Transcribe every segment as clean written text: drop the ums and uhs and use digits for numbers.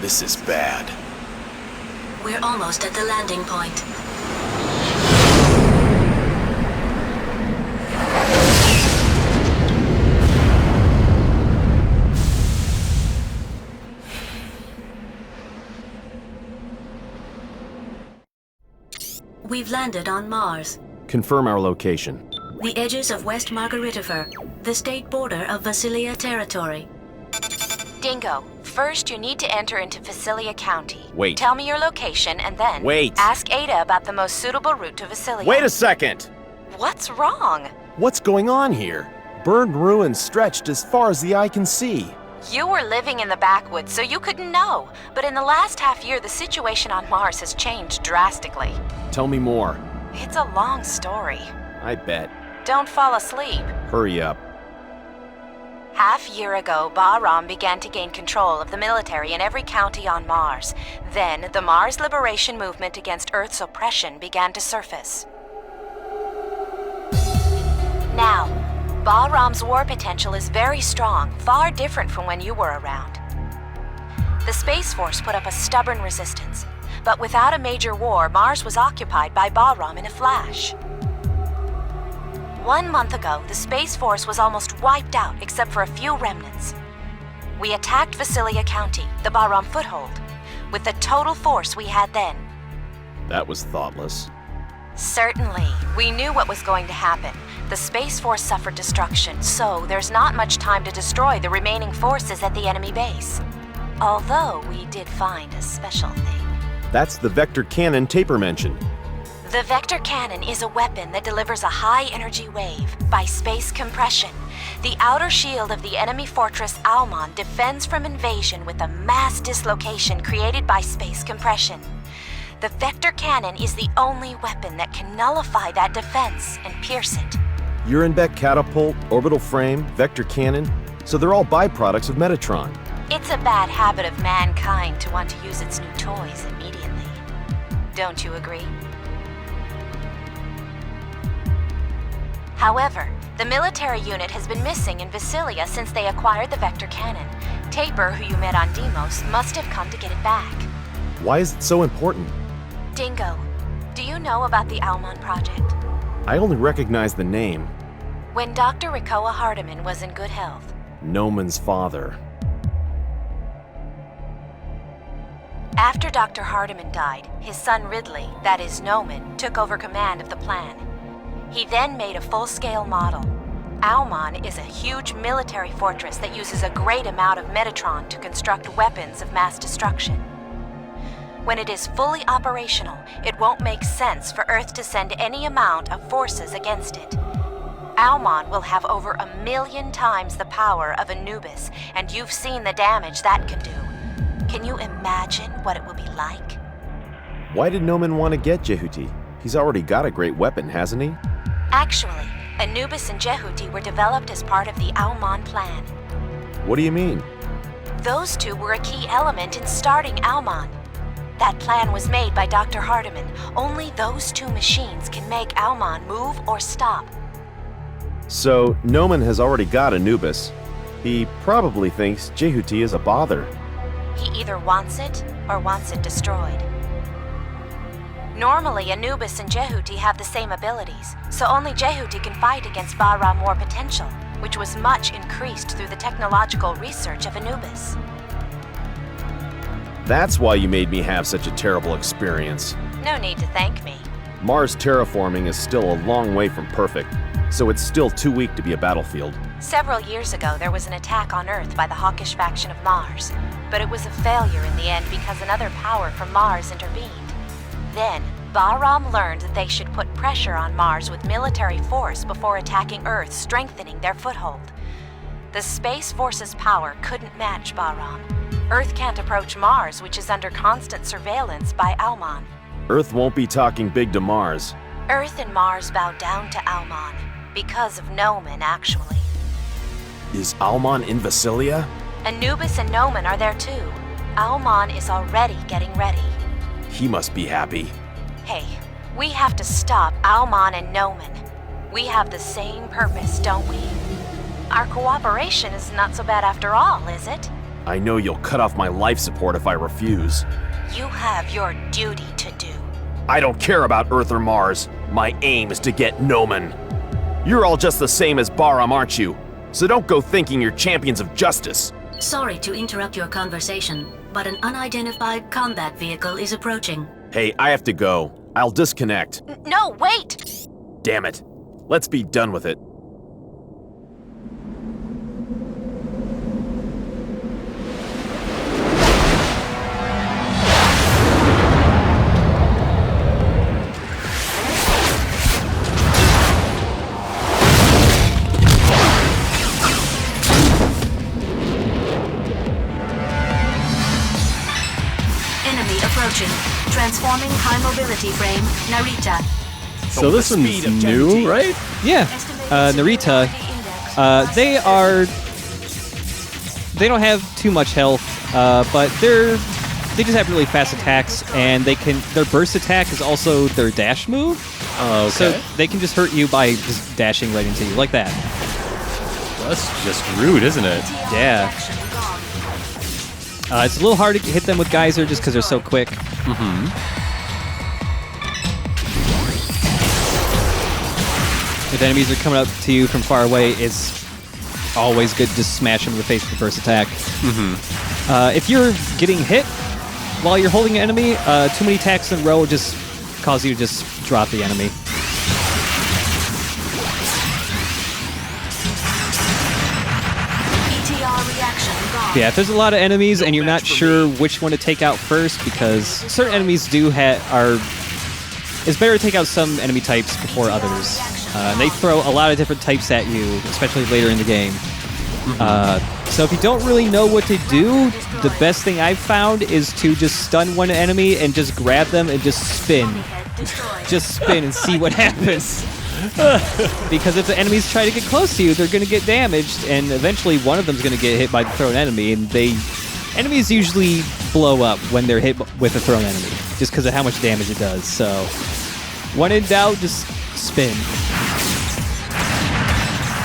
This is bad. We're almost at the landing point. We've landed on Mars. Confirm our location. The edges of West Margaritifer, the state border of Vasilia territory. Dingo, first you need to enter into Vasilia County. Wait. Tell me your location and then... Wait. Ask Ada about the most suitable route to Vasilia. Wait a second! What's wrong? What's going on here? Burned ruins stretched as far as the eye can see. You were living in the backwoods, so you couldn't know. But in the last half year, the situation on Mars has changed drastically. Tell me more. It's a long story. I bet. Don't fall asleep. Hurry up. Half year ago, Bahram began to gain control of the military in every county on Mars. Then, the Mars Liberation Movement against Earth's oppression began to surface. Now, Bahram's war potential is very strong, far different from when you were around. The Space Force put up a stubborn resistance, but without a major war, Mars was occupied by Bahram in a flash. 1 month ago, the Space Force was almost wiped out except for a few remnants. We attacked Vasilia County, the Bahram foothold, with the total force we had then. That was thoughtless. Certainly. We knew what was going to happen. The Space Force suffered destruction, so there's not much time to destroy the remaining forces at the enemy base. Although we did find a special thing. That's the vector cannon Taper mentioned. The Vector Cannon is a weapon that delivers a high-energy wave by space compression. The outer shield of the enemy fortress Almon defends from invasion with a mass dislocation created by space compression. The Vector Cannon is the only weapon that can nullify that defense and pierce it. Urenbeck catapult, orbital frame, vector cannon, so they're all byproducts of Metatron. It's a bad habit of mankind to want to use its new toys immediately. Don't you agree? However, the military unit has been missing in Vasilia since they acquired the Vector Cannon. Taper, who you met on Deimos, must have come to get it back. Why is it so important? Dingo, do you know about the Almon project? I only recognize the name. When Dr. Rikoa Hardiman was in good health. Noman's father. After Dr. Hardiman died, his son Ridley, that is Noman, took over command of the plan. He then made a full-scale model. Almon is a huge military fortress that uses a great amount of Metatron to construct weapons of mass destruction. When it is fully operational, it won't make sense for Earth to send any amount of forces against it. Almon will have over 1 million times the power of Anubis, and you've seen the damage that can do. Can you imagine what it will be like? Why did Noman want to get Jehuti? He's already got a great weapon, hasn't he? Actually, Anubis and Jehuti were developed as part of the Almon plan. What do you mean? Those two were a key element in starting Almon. That plan was made by Dr. Hardiman. Only those two machines can make Almon move or stop. So, Noman has already got Anubis. He probably thinks Jehuti is a bother. He either wants it or wants it destroyed. Normally, Anubis and Jehuti have the same abilities, so only Jehuti can fight against Bahram War potential, which was much increased through the technological research of Anubis. That's why you made me have such a terrible experience. No need to thank me. Mars terraforming is still a long way from perfect, so it's still too weak to be a battlefield. Several years ago, there was an attack on Earth by the hawkish faction of Mars, but it was a failure in the end because another power from Mars intervened. Then, Bahram learned that they should put pressure on Mars with military force before attacking Earth, strengthening their foothold. The Space Force's power couldn't match Bahram. Earth can't approach Mars, which is under constant surveillance by Almon. Earth won't be talking big to Mars. Earth and Mars bow down to Almon, because of Noman, actually. Is Almon in Vasilia? Anubis and Noman are there too. Almon is already getting ready. He must be happy. Hey, we have to stop Almon and Noman. We have the same purpose, don't we? Our cooperation is not so bad after all, is it? I know you'll cut off my life support if I refuse. You have your duty to do. I don't care about Earth or Mars. My aim is to get Nomen. You're all just the same as Baram, aren't you? So don't go thinking you're champions of justice. Sorry to interrupt your conversation, but an unidentified combat vehicle is approaching. Hey, I have to go. I'll disconnect. No, wait! Damn it. Let's be done with it. Enemy approaching. Transforming high mobility frame, Narita. So this one's new, right? Yeah, Narita. They don't have too much health, but they just have really fast attacks, and their burst attack is also their dash move. Okay. So they can just hurt you by just dashing right into you like that. That's just rude, isn't it? Yeah. It's a little hard to hit them with Geyser just because they're so quick. Mm-hmm. If enemies are coming up to you from far away, it's always good to just smash them in the face with the burst attack. Mm-hmm. If you're getting hit while you're holding an enemy, too many attacks in a row will just cause you to just drop the enemy. ETR reaction gone. Yeah, if there's a lot of enemies and you're not sure which one to take out first, because certain enemies it's better to take out some enemy types before others. And they throw a lot of different types at you, especially later in the game. So if you don't really know what to do, the best thing I've found is to just stun one enemy and just grab them and just spin. Just spin and see what happens. Because if the enemies try to get close to you, they're going to get damaged, and eventually one of them's going to get hit by the thrown enemy, and enemies usually blow up when they're hit with a thrown enemy, just because of how much damage it does. So, when in doubt, just spin.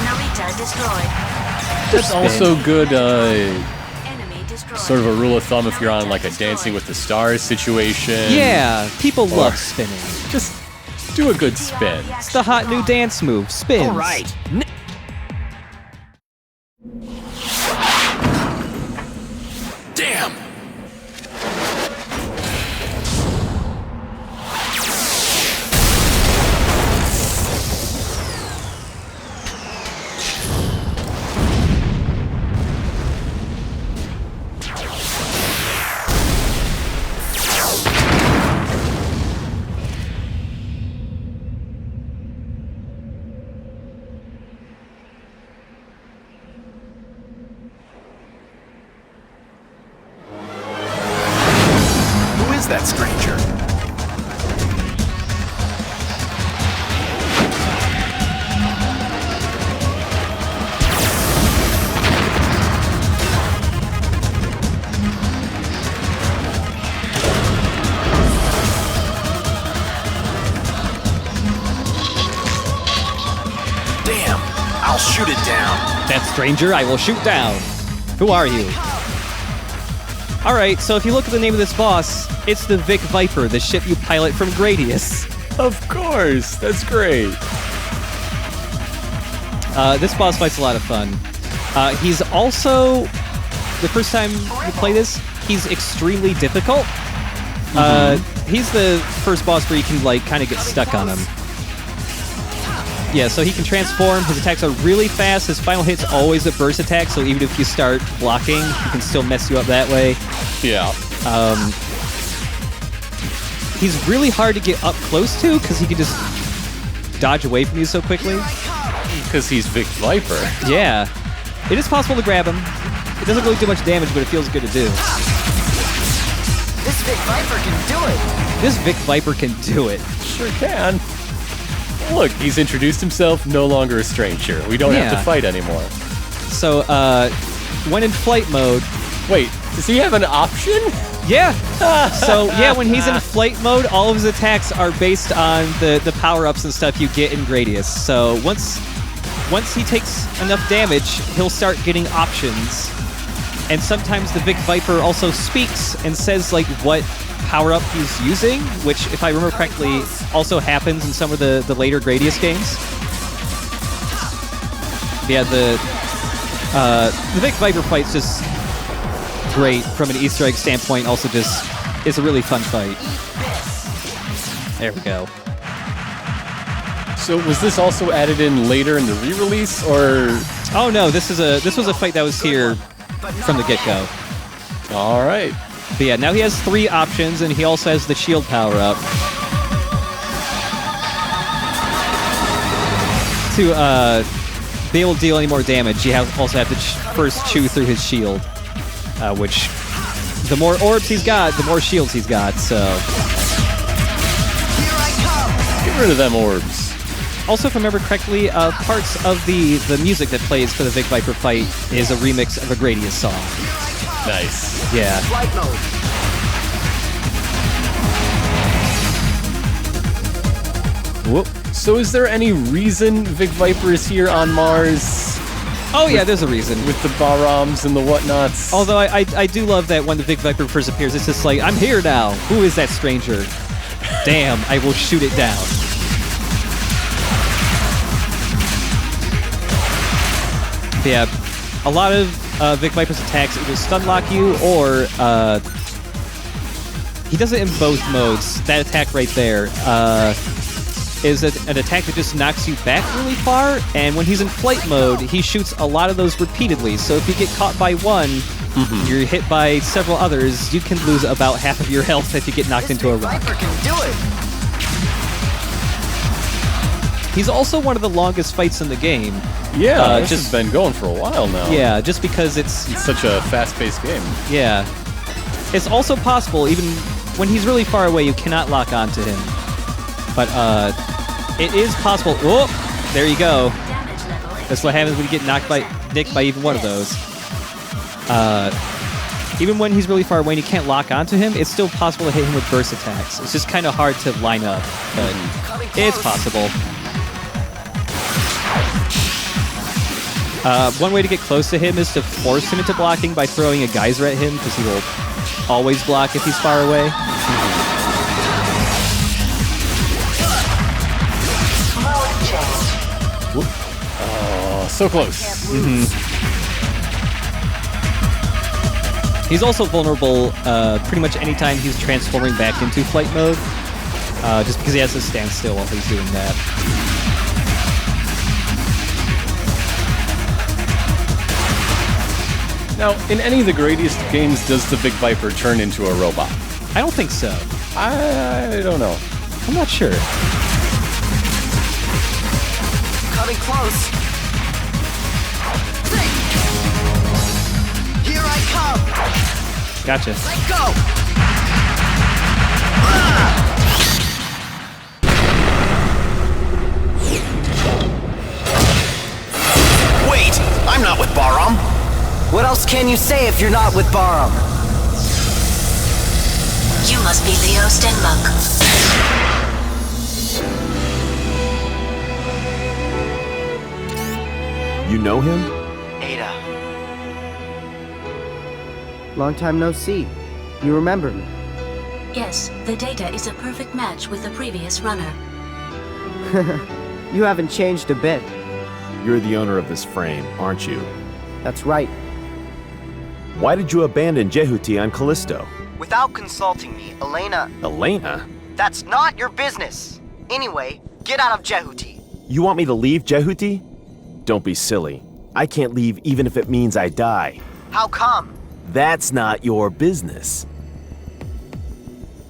Narita destroyed. That's also good, Enemy destroyed. sort of a rule of thumb if you're on like a Dancing with the Stars situation. Yeah, people love spinning. Just do a good spin. It's the hot new dance move, spins. All right. Damn! Who is that stranger? Damn! I'll shoot it down. That stranger I will shoot down. Who are you? Alright, so if you look at the name of this boss, it's the Vic Viper, the ship you pilot from Gradius. Of course, that's great. This boss fight's a lot of fun. He's also, the first time you play this, he's extremely difficult. He's the first boss where you can like kind of get stuck on him. Yeah, so he can transform, his attacks are really fast, his final hit's always a burst attack, so even if you start blocking, he can still mess you up that way. Yeah. He's really hard to get up close to, because he can just dodge away from you so quickly. Because he's Vic Viper. Yeah. It is possible to grab him. It doesn't really do much damage, but it feels good to do. This Vic Viper can do it. This Vic Viper can do it. Sure can. Look, he's introduced himself, no longer a stranger. We don't have to fight anymore. So, when in flight mode... Wait, does he have an option? Yeah! So, yeah, when he's in flight mode, all of his attacks are based on the power-ups and stuff you get in Gradius. So, once he takes enough damage, he'll start getting options. And sometimes the Vic Viper also speaks and says like what power-up he's using, which, if I remember correctly, also happens in some of the later Gradius games. Yeah, the Vic Viper fight's just great from an Easter egg standpoint. Also, just is a really fun fight. There we go. So was this also added in later in the re-release, or? Oh no, this was a fight that was here from the get-go. All right. But yeah, now he has 3 options, and he also has the shield power-up. To be able to deal any more damage, you also have to first chew through his shield, which the more orbs he's got, the more shields he's got, so... Get rid of them orbs. Also, if I remember correctly, parts of the music that plays for the Vic Viper fight is a remix of a Gradius song. Nice. Yeah. Flight mode. Whoop. So is there any reason Vic Viper is here on Mars? Oh yeah, there's a reason. With the Barams and the whatnots? Although I do love that when the Vic Viper first appears, it's just like, I'm here now. Who is that stranger? Damn, I will shoot it down. But yeah, a lot of Vic Viper's attacks either stun lock you or he does it in both modes. That attack right there is an attack that just knocks you back really far, and when he's in flight mode, he shoots a lot of those repeatedly. So if you get caught by one, you're hit by several others, you can lose about half of your health if you get knocked into a rock. Viper can do it. He's also one of the longest fights in the game. Yeah, this has been going for a while now. Yeah, just because it's such a fast-paced game. Yeah. It's also possible, even when he's really far away, you cannot lock onto him. But it is possible. Oh, there you go. That's what happens when you get nicked by even one of those. Even when he's really far away and you can't lock onto him, it's still possible to hit him with burst attacks. It's just kind of hard to line up, but it's possible. One way to get close to him is to force him into blocking by throwing a geyser at him, because he will always block if he's far away. Oh, so close. He's also vulnerable pretty much anytime he's transforming back into flight mode, just because he has to stand still while he's doing that. Now, in any of the Gradius games, does the Vic Viper turn into a robot? I don't think so. I don't know. I'm not sure. Coming close. Here I come. Gotcha. Let go. Wait! I'm not with Baram! What else can you say if you're not with Baram? You must be Leo Stenbuck. You know him? Ada. Long time no see. You remember me? Yes, the data is a perfect match with the previous runner. You haven't changed a bit. You're the owner of this frame, aren't you? That's right. Why did you abandon Jehuti on Callisto? Without consulting me, Elena... Elena? That's not your business. Anyway, get out of Jehuti. You want me to leave Jehuti? Don't be silly. I can't leave even if it means I die. How come? That's not your business.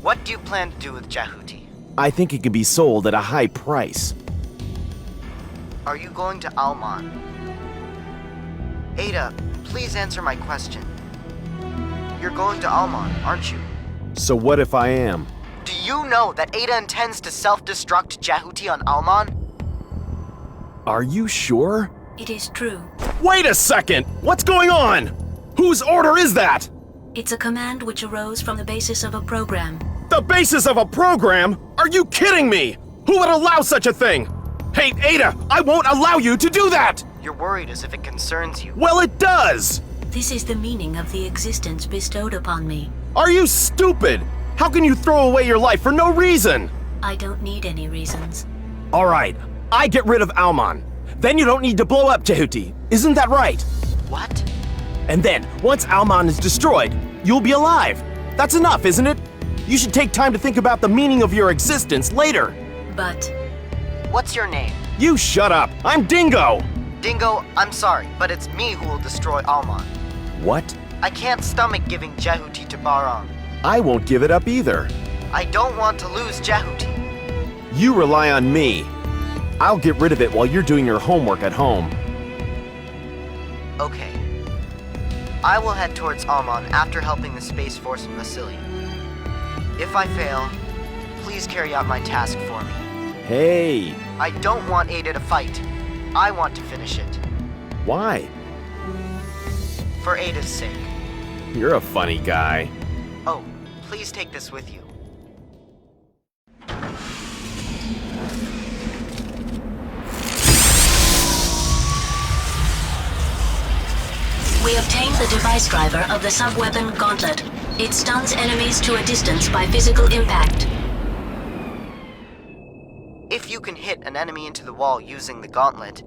What do you plan to do with Jehuti? I think it can be sold at a high price. Are you going to Alman? Ada, please answer my question. You're going to Alman, aren't you? So what if I am? Do you know that Ada intends to self-destruct Jehuti on Alman? Are you sure? It is true. Wait a second! What's going on? Whose order is that? It's a command which arose from the basis of a program. The basis of a program? Are you kidding me? Who would allow such a thing? Hey, Ada, I won't allow you to do that! You're worried as if it concerns you. Well, it does! This is the meaning of the existence bestowed upon me. Are you stupid? How can you throw away your life for no reason? I don't need any reasons. All right, I get rid of Almon. Then you don't need to blow up Jehuti. Isn't that right? What? And then, once Almon is destroyed, you'll be alive. That's enough, isn't it? You should take time to think about the meaning of your existence later. But What's your name? You shut up. I'm Dingo. Dingo, I'm sorry, but it's me who will destroy Almon. What? I can't stomach giving Jehuti to Baram. I won't give it up either. I don't want to lose Jehuti. You rely on me. I'll get rid of it while you're doing your homework at home. Okay. I will head towards Almon after helping the Space Force in Vasilia. If I fail, please carry out my task for me. Hey, I don't want Ada to fight. I want to finish it. why? For Ada's sake. You're a funny guy. Oh, please take this with you. we obtained the device driver of the sub-weapon Gauntlet. It stuns enemies to a distance by physical impact. If you can hit an enemy into the wall using the gauntlet,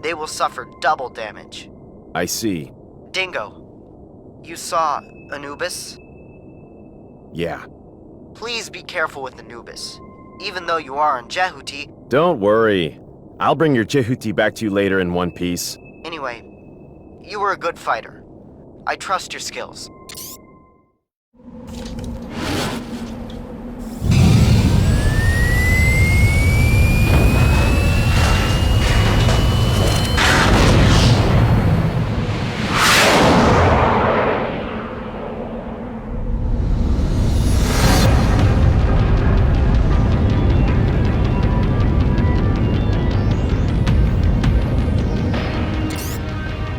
they will suffer double damage. I see. Dingo, you saw Anubis? Yeah. Please be careful with Anubis. Even though you are on Jehuti, Don't worry. I'll bring your Jehuti back to you later in one piece. anyway, you were a good fighter. I trust your skills.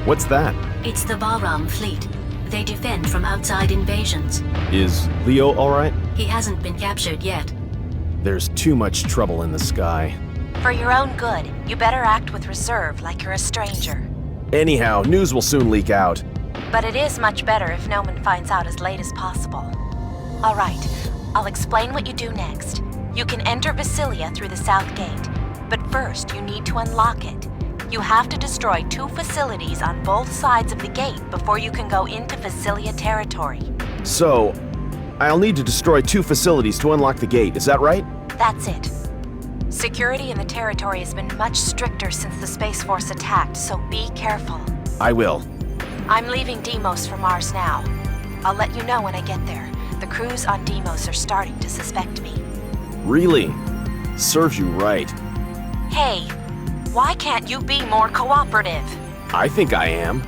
What's that? It's the Baram fleet. They defend from outside invasions. Is Leo alright? He hasn't been captured yet. There's too much trouble in the sky. For your own good, you better act with reserve like you're a stranger. Anyhow, news will soon leak out. But it is much better if Noman finds out as late as possible. All right, I'll explain what you do next. You can enter Vasilia through the south gate, but first you need to unlock it. You have to destroy 2 facilities on both sides of the gate before you can go into Vasilia territory. So, I'll need to destroy 2 facilities to unlock the gate, is that right? That's it. Security in the territory has been much stricter since the Space Force attacked, so be careful. I will. I'm leaving Deimos for Mars now. I'll let you know when I get there. The crews on Deimos are starting to suspect me. Really? Serves you right. Hey, why can't you be more cooperative? I think I am.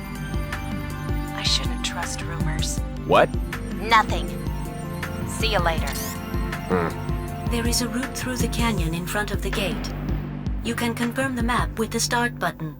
I shouldn't trust rumors. What? Nothing. See you later. There is a route through the canyon in front of the gate. You can confirm the map with the start button.